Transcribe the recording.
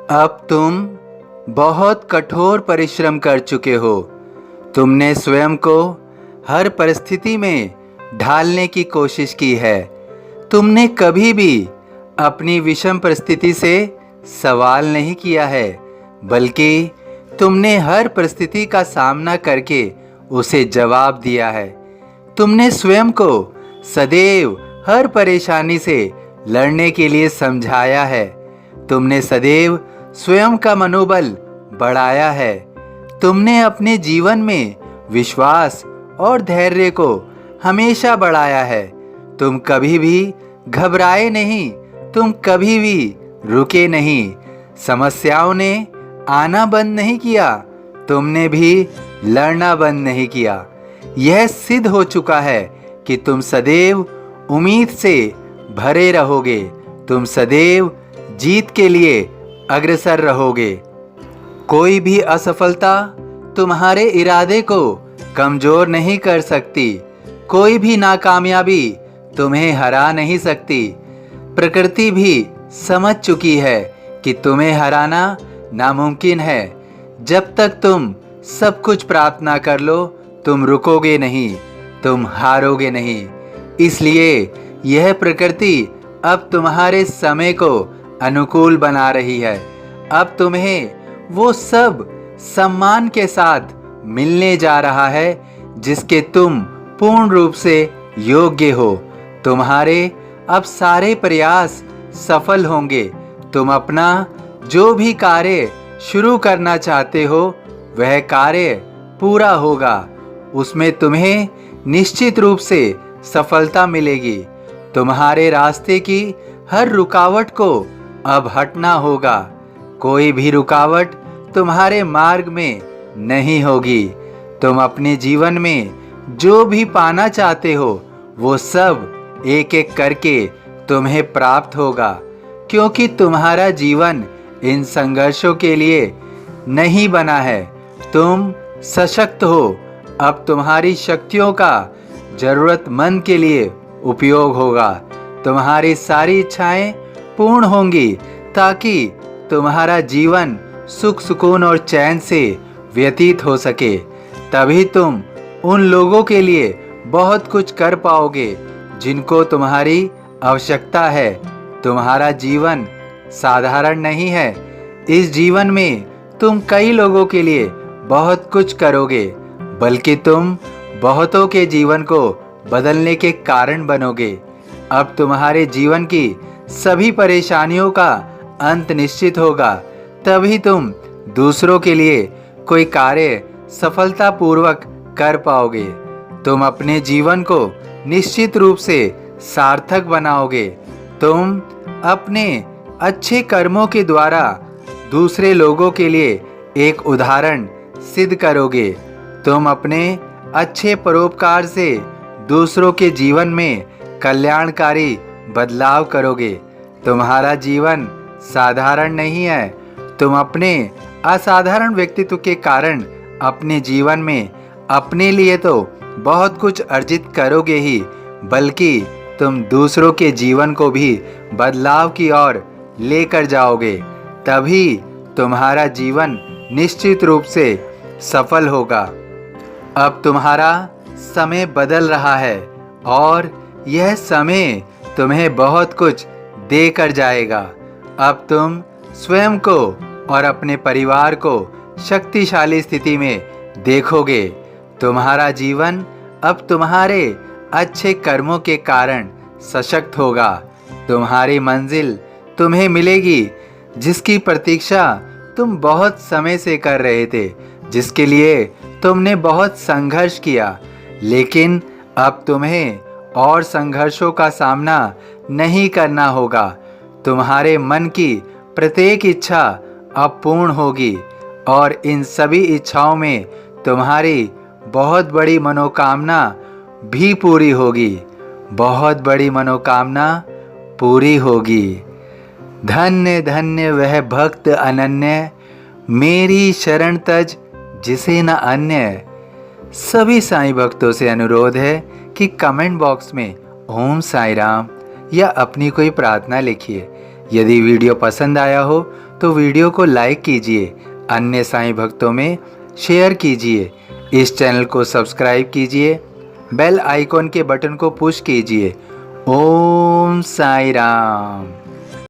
अब तुम बहुत कठोर परिश्रम कर चुके हो। तुमने स्वयं को हर परिस्थिति में ढालने की कोशिश की है। तुमने कभी भी अपनी विषम परिस्थिति से सवाल नहीं किया है, बल्कि तुमने हर परिस्थिति का सामना करके उसे जवाब दिया है। तुमने स्वयं को सदैव हर परेशानी से लड़ने के लिए समझाया है। तुमने सदैव स्वयं का मनोबल बढ़ाया है। तुमने अपने जीवन में विश्वास और धैर्य को हमेशा बढ़ाया है। तुम कभी भी घबराए नहीं, तुम कभी भी रुके नहीं। समस्याओं ने आना बंद नहीं किया, तुमने भी लड़ना बंद नहीं किया। यह सिद्ध हो चुका है कि तुम सदैव उम्मीद से भरे रहोगे। तुम सदैव जीत के लिए अग्रसर रहोगे। कोई भी असफलता तुम्हारे इरादे को कमजोर नहीं कर सकती। कोई भी नाकामयाबी तुम्हें हरा नहीं सकती। प्रकृति भी समझ चुकी है कि तुम्हें हराना नामुमकिन है। जब तक तुम सब कुछ प्राप्त ना कर लो, तुम रुकोगे नहीं, तुम हारोगे नहीं। इसलिए यह प्रकृति अब तुम्हारे समय को अनुकूल बना रही है। अब तुम्हें वो सब सम्मान के साथ मिलने जा रहा है जिसके तुम पूर्ण रूप से योग्य हो। तुम्हारे अब सारे प्रयास सफल होंगे। तुम अपना जो भी कार्य शुरू करना चाहते हो, वह कार्य पूरा होगा। उसमें तुम्हें निश्चित रूप से सफलता मिलेगी। तुम्हारे रास्ते की हर रुकावट को अब हटना होगा। कोई भी रुकावट तुम्हारे मार्ग में नहीं होगी। तुम अपने जीवन में जो भी पाना चाहते हो, वो सब एक एक करके तुम्हें प्राप्त होगा, क्योंकि तुम्हारा जीवन इन संघर्षों के लिए नहीं बना है। तुम सशक्त हो। अब तुम्हारी शक्तियों का जरूरतमंद के लिए उपयोग होगा। तुम्हारी सारी इच्छाएं पूर्ण होंगी ताकि तुम्हारा जीवन सुख सुकून और चैन से व्यतीत हो सके। तभी तुम उन लोगों के लिए बहुत कुछ कर पाओगे जिनको तुम्हारी आवश्यकता है। तुम्हारा जीवन साधारण नहीं है। इस जीवन में तुम कई लोगों के लिए बहुत कुछ करोगे, बल्कि तुम बहुतों के जीवन को बदलने के कारण बनोगे। अब तुम्हारे जीवन की सभी परेशानियों का अंत निश्चित होगा। तभी तुम दूसरों के लिए कोई कार्य सफलतापूर्वक कर पाओगे। तुम अपने जीवन को निश्चित रूप से सार्थक बनाओगे। तुम अपने अच्छे कर्मों के द्वारा दूसरे लोगों के लिए एक उदाहरण सिद्ध करोगे। तुम अपने अच्छे परोपकार से दूसरों के जीवन में कल्याणकारी बदलाव करोगे। तुम्हारा जीवन साधारण नहीं है। तुम अपने असाधारण व्यक्तित्व के कारण अपने जीवन में अपने लिए तो बहुत कुछ अर्जित करोगे ही, बल्कि तुम दूसरों के जीवन को भी बदलाव की ओर लेकर जाओगे। तभी तुम्हारा जीवन निश्चित रूप से सफल होगा। अब तुम्हारा समय बदल रहा है और यह समय तुम्हें बहुत कुछ देकर जाएगा। अब तुम स्वयं को और अपने परिवार को शक्तिशाली स्थिति में देखोगे। तुम्हारा जीवन अब तुम्हारे अच्छे कर्मों के कारण सशक्त होगा। तुम्हारी मंजिल तुम्हें मिलेगी, जिसकी प्रतीक्षा तुम बहुत समय से कर रहे थे, जिसके लिए तुमने बहुत संघर्ष किया। लेकिन अब तुम्हें और संघर्षों का सामना नहीं करना होगा। तुम्हारे मन की प्रत्येक इच्छा अब पूर्ण होगी और इन सभी इच्छाओं में तुम्हारी बहुत बड़ी मनोकामना भी पूरी होगी। बहुत बड़ी मनोकामना पूरी होगी। धन्य धन्य वह भक्त अनन्य, मेरी शरण तज जिसे न अन्य। सभी साईं भक्तों से अनुरोध है कि कमेंट बॉक्स में ओम साईं राम या अपनी कोई प्रार्थना लिखिए। यदि वीडियो पसंद आया हो तो वीडियो को लाइक कीजिए, अन्य साईं भक्तों में शेयर कीजिए, इस चैनल को सब्सक्राइब कीजिए, बेल आइकॉन के बटन को पुश कीजिए। ओम साई राम।